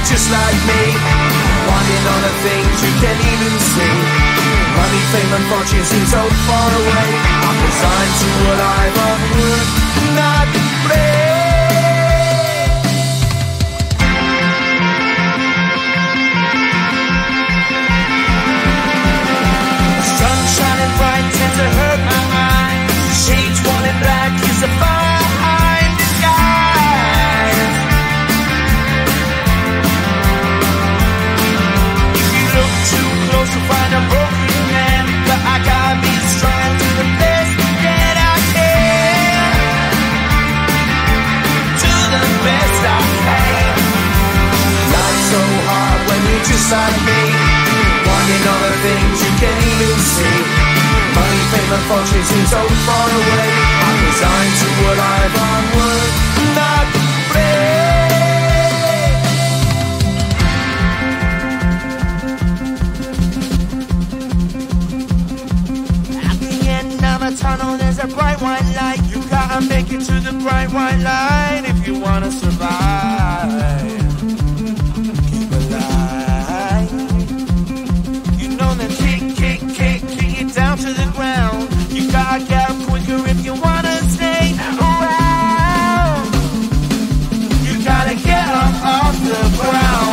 just like me, wanting all the things you can't even see. Money, fame and fortune seem so far away. I'm resigned to a life of work, not play. Sun shining bright tends to hurt my eyes. Shades worn in black is a fine disguise. If you look too close you'll find a broken man, but I gotta be strong to the best that I can. To the best I can. Life's so hard when you're just like me, wanting all the things you can't even see. Money, fame and fortune seem so far away. I'm resigned to a life on work, not play. At the end of a tunnel there's a bright white light. You gotta make it to the bright white light if you wanna survive. Keep alive. You know that kick down to the ground. You gotta get up quicker if you wanna stay around. You gotta get up off the ground.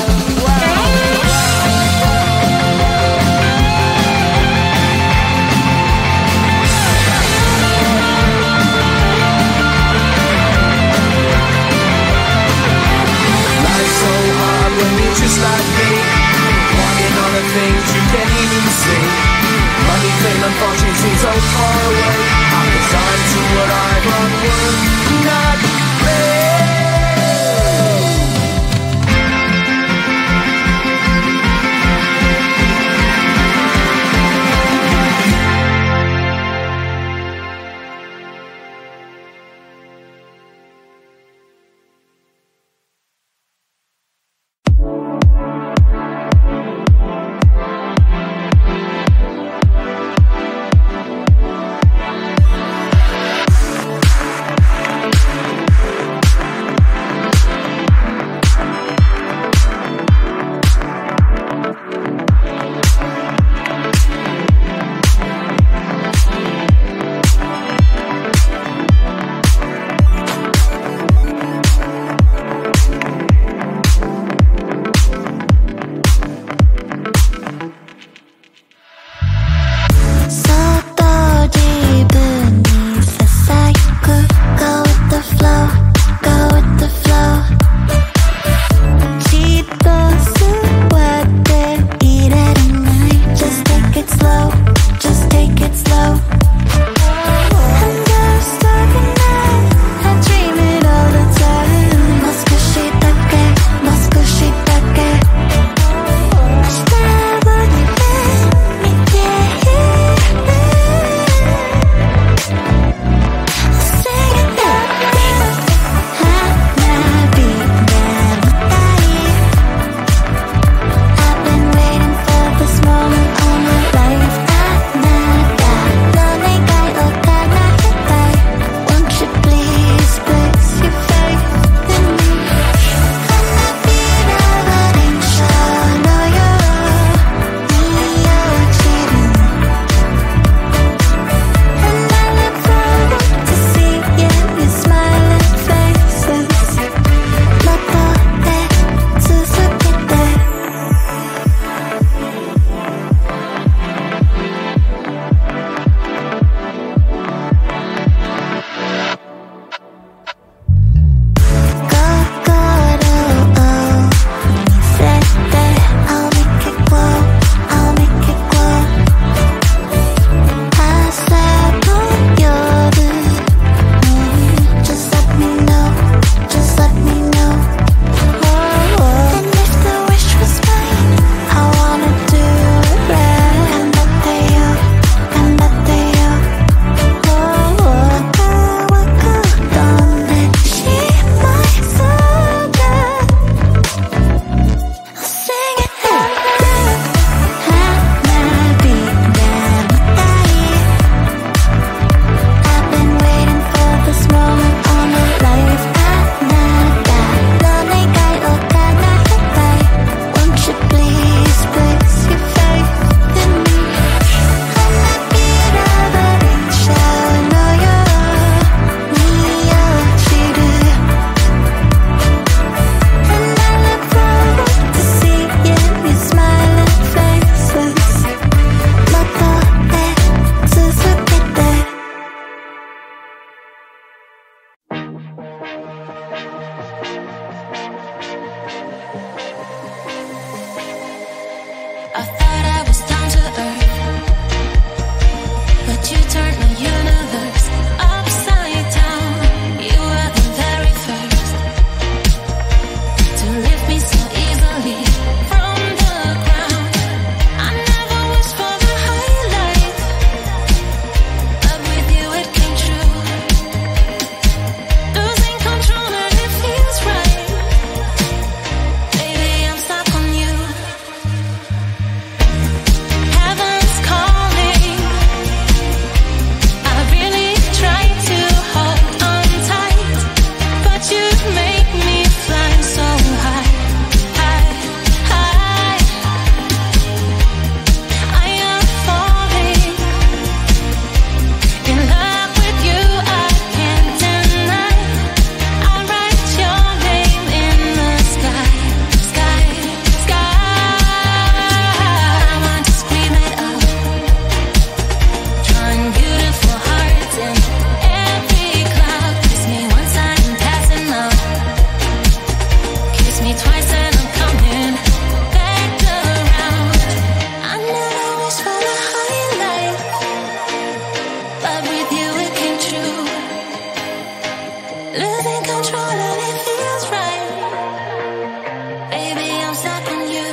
close up on you.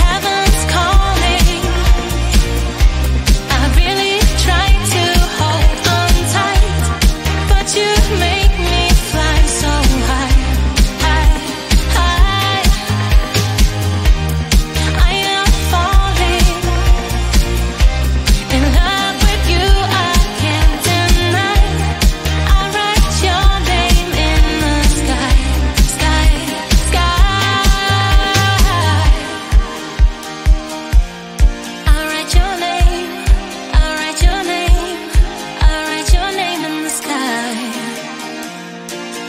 Heaven's calling. I really try to hold on tight, but you make me fly so high, high, high. I am falling in love with you, I can't deny. I write your name in the sky, sky, sky. I write your name, I write your name, I write your name in the sky.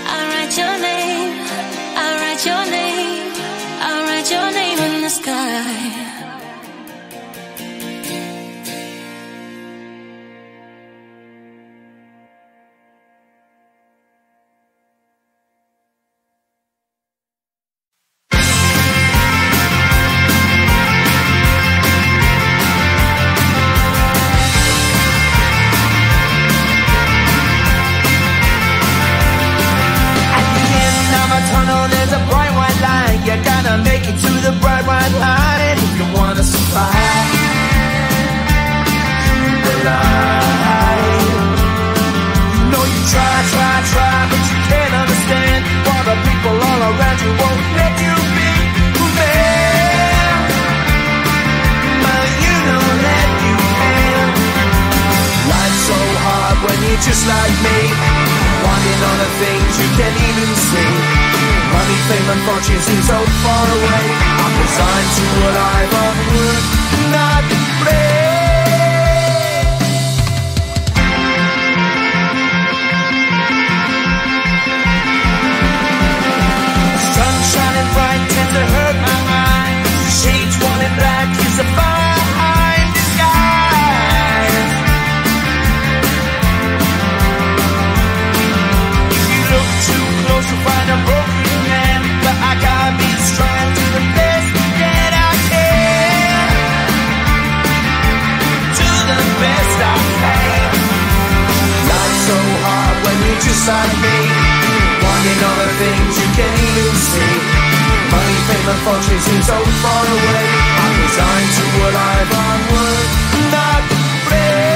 I write your name, I write your name, I write your name in the sky. At the end of a tunnel, there's a bright white line. You gotta make it to the bright white line if you wanna survive the line. You know you try, but you can't understand why the people all around you won't let you be who they are. But you know that you can. Life's so hard when you're just like me, wanting all the things you can't even see. Money, fame, and fortune seem so far away. I'm resigned to what I've unwould not play. Sun shining bright tends to hurt my mind. Shades worn in black is a fine disguise. If you look too close, you'll find a broken man. But I gotta be strong to the best that I can. To the best I can. Life's so hard when you're just like me, wanting all the things you can't even see. Money, fame, and fortune seem so far away. I'm resigned to what I've onward not play.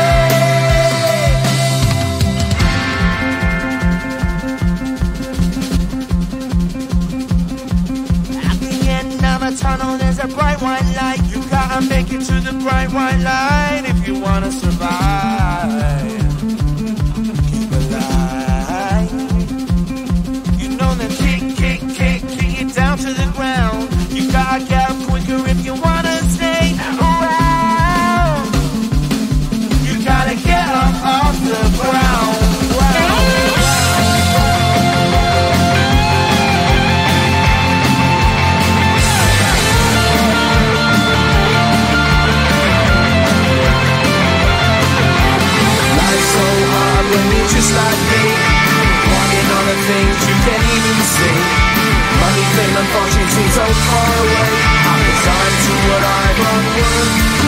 At the end of a tunnel, there's a bright white light. You gotta make it to the bright white light if you wanna survive. Keep alive. You know that kick it down to the ground. You gotta get up quicker if you wanna stay around. You gotta get up off the ground. Life's so hard when you're just like me, wanting all the things you can't even see. Money, fame, and fortune seem so far away. I'm resigned to what I've unworked.